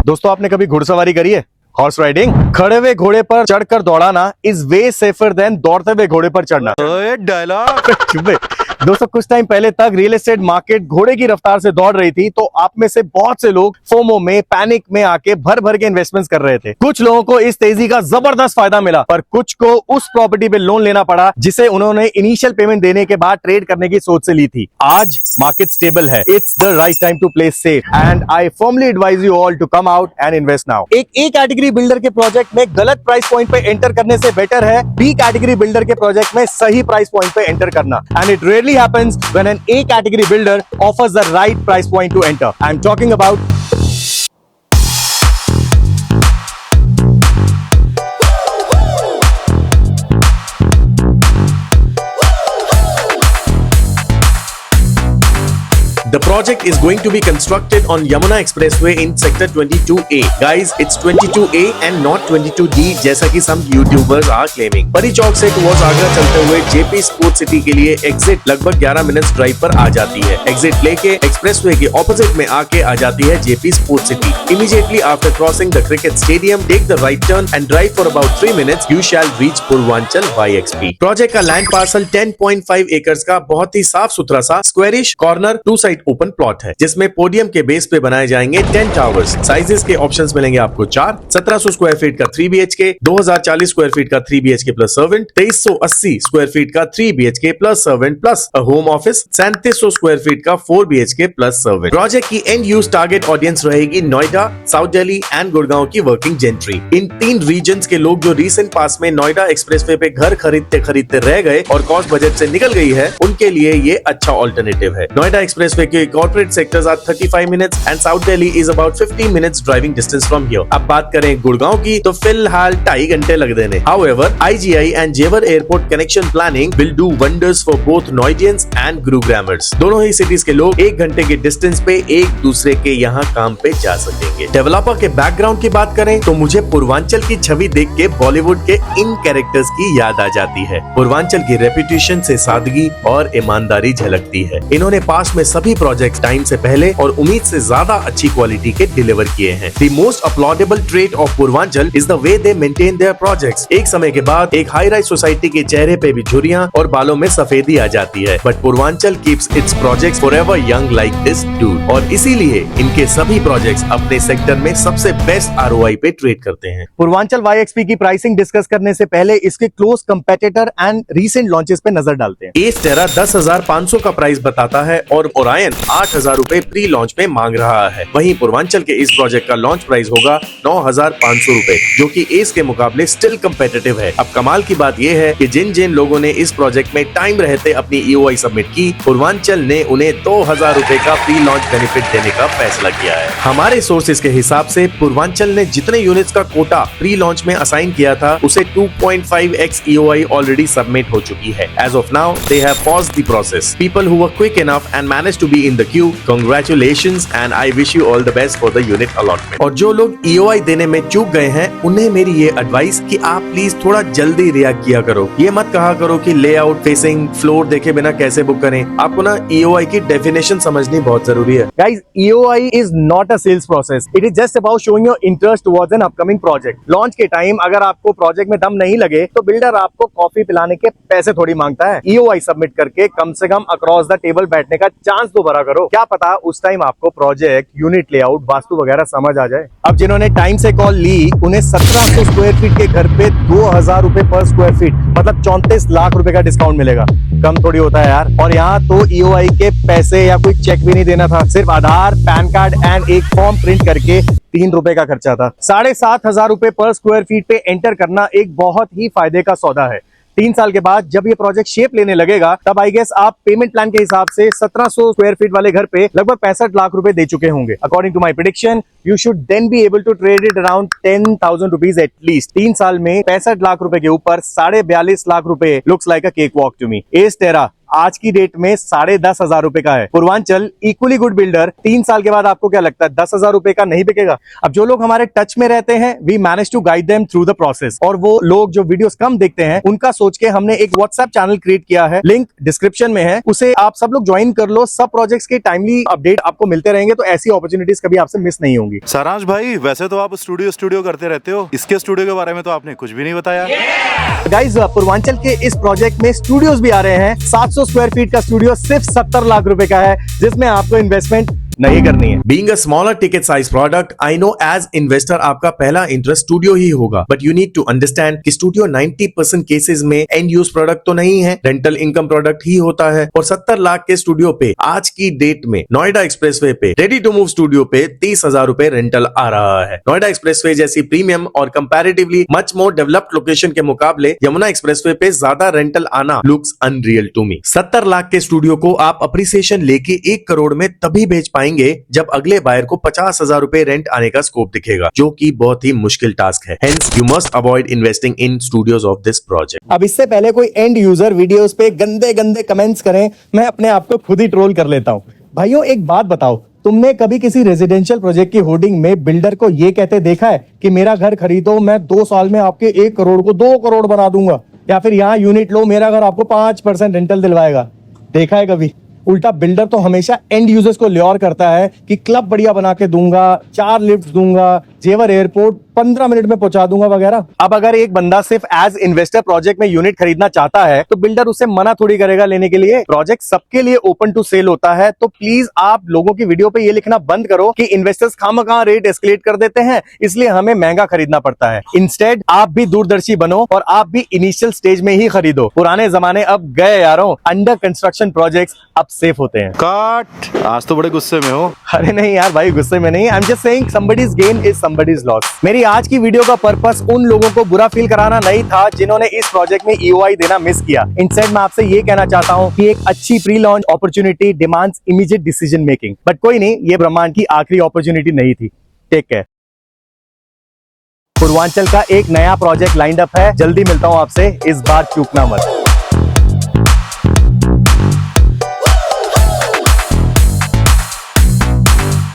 दोस्तों, आपने कभी घुड़सवारी करी है? Horse riding? खड़े हुए घोड़े पर चढ़कर दौड़ाना इज वे सेफर देन दौड़ते हुए घोड़े पर चढ़ना। डायलॉग। दोस्तों, कुछ टाइम पहले तक रियल एस्टेट मार्केट घोड़े की रफ्तार से दौड़ रही थी, तो आप में से बहुत से लोग फोमो में, पैनिक में आके भर भर के इन्वेस्टमेंट्स कर रहे थे। कुछ लोगों को इस तेजी का जबरदस्त फायदा मिला, पर कुछ को उस प्रॉपर्टी पे लोन लेना पड़ा जिसे उन्होंने इनिशियल पेमेंट देने के बाद ट्रेड करने की सोच से ली थी। आज मार्केट स्टेबल है। It's the right time to play safe and I formally advise you all to come out and invest now. एक ए कैटेगरी बिल्डर के प्रोजेक्ट में गलत प्राइस पॉइंट पे एंटर करने से बेटर है बी कैटेगरी बिल्डर के प्रोजेक्ट में सही प्राइस पॉइंट पे एंटर करना। And it rarely happens when an A category builder offers the right price point to enter. I'm talking about the project is going to be constructed on Yamuna Expressway in sector 22A. Guys, it's 22A and not 22D जैसा कि some YouTubers are claiming. परी चौक से towards Agra चलते हुए JP sports city के लिए exit लगभग 11 minutes drive पर आ जाती है। एग्जिट लेके एक्सप्रेसवे के ऑपोजिट में आके आ जाती है JP sports city. Immediately after crossing the cricket stadium, take the right turn and drive for about 3 minutes. You shall reach Purvanchal YXP. Project का लैंड पार्सल 10.5 एकर्स का बहुत ही साफ सुथरा सा squarish corner 2 side open plot है, जिसमें podium के base पे बनाए जाएंगे 10 टावर्स। साइजेस के ऑप्शंस मिलेंगे आपको 4, 1700 स्क्वायर फीट का 3 BHK, 2040 स्क्वायर फीट का 3 BHK plus servant, 2380 square feet का 3 BHK plus servant plus a home office, 3700 square feet का 4 BHK प्लस सर्वेंट। प्रोजेक्ट की एंड यूज टारगेट ऑडियंस रहेगी नोएडा, साउथ दिल्ली एंड गुड़गांव की वर्किंग जेंट्री। इन 3 reason के लोग जो रिसेंट पास में नोएडा एक्सप्रेसवे पे घर खरीदते रह गए और कॉस्ट बजट से निकल गई है, उनके लिए ये अच्छा ऑल्टरनेटिव है। नोएडा एक्सप्रेसवे के corporate sectors are 35 minutes and south Delhi is about 50 minutes driving distance from here. अब बात करें गुड़गांव की, तो फिलहाल 2.5 घंटे लग देने। However, IGI and Jewar airport connection planning will do wonders for both Noidians and Gurugramers. दोनों ही सिटीज के लोग 1 घंटे के डिस्टेंस पे एक दूसरे के यहाँ काम पे जा सकेंगे। डेवलपर के बैकग्राउंड की बात करें तो मुझे पूर्वांचल की छवि देख के बॉलीवुड के इन कैरेक्टर्स की याद आ जाती है। पूर्वांचल की रेपुटेशन से सादगी और ईमानदारी झलकती है। इन्होंने पास में सभी प्रोजेक्ट टाइम से पहले और उम्मीद से ज्यादा अच्छी क्वालिटी के डिलीवर किए हैं। The most applaudable trait of Purvanchal is the way they maintain their projects. एक समय के बाद एक हाई राइज सोसाइटी के चेहरे पे भी झुर्रियां और बालों में सफेदी आ जाती है, but Purvanchal keeps its projects forever young like this dude. और इसीलिए इनके सभी प्रोजेक्ट्स अपने सेक्टर में सबसे बेस्ट ROI पे ट्रेड करते हैं। पूर्वांचल YXP की प्राइसिंग डिस्कस करने से पहले इसके close competitor and recent launches पे नजर डालते हैं। एस टेरा 10,500 का प्राइस बताता है और ओरायन 8,000 रुपए प्री लॉन्च में मांग रहा है। वहीं पूर्वांचल के इस प्रोजेक्ट का लॉन्च प्राइस होगा 9,500 रुपए, जो कि एस के मुकाबले स्टिल कंपेटिटिव है। अब कमाल की बात यह है कि जिन लोगों ने इस प्रोजेक्ट में टाइम रहते अपनी EOI सबमिट की, पूर्वांचल ने उन्हें 2,000 रुपए का प्री लॉन्च बेनिफिट देने का फैसला किया है। हमारे सोर्सेज के हिसाब से पूर्वांचल ने जितने यूनिट्स का कोटा प्री लॉन्च में असाइन किया था, उसे 2.5x EOI ऑलरेडी सबमिट हो चुकी है। As of now they have paused the process. People who were quick enough and managed to be in the queue, Congratulations and I wish you all the best for the unit allotment. और जो लोग EOI देने में चूक गए हैं, उन्हें मेरी ये एडवाइस कि आप प्लीज थोड़ा जल्दी रिएक्ट किया करो। ये मत कहा करो कि लेआउट, फेसिंग, फ्लोर देखे बिना कैसे बुक करें। आपको ना EOI की डेफिनेशन समझनी बहुत जरूरी है। Guys, EOI is not a sales process. It is just about showing your interest towards an upcoming project. Launch के टाइम अगर आपको प्रोजेक्ट में दम नहीं लगे, तो बिल्डर आपको कॉफी पिलाने के पैसे थोड़ी मांगता है। EOI सबमिट करके कम से कम अक्रॉस द टेबल बैठने का चांस तो भरा करो। क्या पता उस टाइम आपको प्रोजेक्ट, यूनिट लेआउट, वास्तु वगैरह समझ आ जाए। अब जिन्होंने टाइम से कॉल ली, उन्हें 1700 स्क्वायर फीट के घर पे 2,000 रुपए पर स्क्वायर फीट, मतलब 34 लाख रुपए का डिस्काउंट मिलेगा। कम थोड़ी होता है यार। और यहाँ तो EOI के पैसे या कोई चेक भी नहीं देना था, सिर्फ आधार, पैन कार्ड एंड एक फॉर्म प्रिंट करके 3 रुपए का खर्चा था। 7,500 रुपए पर स्क्वायर फीट पे एंटर करना एक बहुत ही फायदे का सौदा है। 3 साल के बाद जब ये प्रोजेक्ट शेप लेने लगेगा, तब आई गेस आप पेमेंट प्लान के हिसाब से 1700 स्क्वायर फीट वाले घर पे लगभग 65 लाख रुपए दे चुके होंगे। According to my prediction, you should then be able to trade it around 10,000 rupees at least. 3 साल में 65 लाख रुपए के ऊपर 42.5 लाख रुपए looks like a cake walk to me. एस टेरा, आज की डेट में 10,500 रुपए का है। पूर्वांचल इक्वली गुड बिल्डर 3 साल के बाद आपको क्या लगता है 10,000 रुपए का नहीं बिकेगा? अब जो लोग हमारे टच में रहते हैं we manage to guide them through the process, और वो लोग जो वीडियोस कम देखते हैं उनका सोच के हमने एक व्हाट्सएप चैनल क्रिएट किया है, लिंक डिस्क्रिप्शन में है, उसे आप सब लोग ज्वाइन कर लो। सब प्रोजेक्ट्स के टाइमली अपडेट आपको मिलते रहेंगे, तो ऐसी अपॉर्चुनिटीज कभी आपसे मिस नहीं होंगी। सारांश भाई, वैसे तो आप स्टूडियो करते रहते हो, इसके स्टूडियो के बारे में तो आपने कुछ भी नहीं बताया। गाइस पूर्वांचल के इस प्रोजेक्ट में स्टूडियोज भी आ रहे हैं। 700 स्क्वायर फीट का स्टूडियो सिर्फ 70 लाख रुपए का है, जिसमें आपको इन्वेस्टमेंट नहीं करनी है। Being a smaller ticket size product, I know as investor आपका पहला इंटरेस्ट स्टूडियो ही होगा, but you need to understand कि स्टूडियो 90% केसेस में एंड यूज प्रोडक्ट तो नहीं है, रेंटल इनकम प्रोडक्ट ही होता है। और 70 लाख के स्टूडियो पे आज की डेट में नोएडा एक्सप्रेसवे पे रेडी टू मूव स्टूडियो पे 30,000 रुपए रेंटल आ रहा है। नोएडा एक्सप्रेसवे जैसी प्रीमियम और comparatively much more developed location के मुकाबले यमुना एक्सप्रेसवे पे ज्यादा रेंटल आना looks unreal to me. 70 lakh के स्टूडियो को आप अप्रिसिएशन लेके 1 करोड़ में तभी बेच पाएंगे जब अगले बायर को 50,000 रुपए रेंट आने का स्कोप दिखेगा, जो कि बहुत ही मुश्किल टास्क है। Hence, you must avoid investing in studios of this project. अब इससे पहले कोई एंड यूजर वीडियोस पे गंदे गंदे कमेंट्स करें, मैं अपने आप को खुद ही ट्रोल कर लेता हूँ। भाइयों एक बात बताओ, तुमने कभी किसी रेजिडेंशियल प्रोजेक्ट की होर्डिंग में बिल्डर को ये कहते देखा है कि मेरा घर खरीदो, मैं 2 साल में आपके 1 करोड़ को 2 करोड़ बना दूंगा, या फिर यहाँ यूनिट लो, मेरा घर आपको 5% रेंटल दिलवाएगा? देखा है कभी? उल्टा बिल्डर तो हमेशा एंड यूजर्स को ल्योर करता है कि क्लब बढ़िया बना के दूंगा, 4 लिफ्ट दूंगा, जेवर एयरपोर्ट 15 मिनट में पहुंचा दूंगा वगैरह। अब अगर एक बंदा सिर्फ एज इन्वेस्टर प्रोजेक्ट में यूनिट खरीदना चाहता है तो बिल्डर उसे मना थोड़ी करेगा लेने के लिए। प्रोजेक्ट सबके लिए ओपन टू सेल होता है, तो प्लीज आप लोगों की वीडियो पे ये लिखना बंद करो कि इन्वेस्टर्स खामखा रेट एस्केलेट कर देते हैं इसलिए हमें महंगा खरीदना पड़ता है। इंस्टेड आप भी दूरदर्शी बनो और आप भी इनिशियल स्टेज में ही खरीदो। पुराने जमाने अब गए यारों, अंडर कंस्ट्रक्शन प्रोजेक्ट्स अब सेफ होते हैं। काट, आज तो बड़े गुस्से में हो। अरे नहीं यार भाई, गुस्से में नहीं, I am just saying somebody's gain is somebody's loss। मेरी आज की वीडियो का पर्पस उन लोगों को बुरा फील कराना नहीं था जिन्होंने इस प्रोजेक्ट में EOI देना मिस किया। इंस्टेड मैं आपसे ये कहना चाहता हूँ कि एक अच्छी pre launch opportunity demands immediate decision making, but कोई नहीं, ये ब्रह्मांड की आखिरी अपॉर्चुनिटी नहीं थी। Take care. पूर्वांचल का एक नया प्रोजेक्ट लाइंड अप है, जल्दी मिलता हूँ आपसे, इस बार चूकना मत।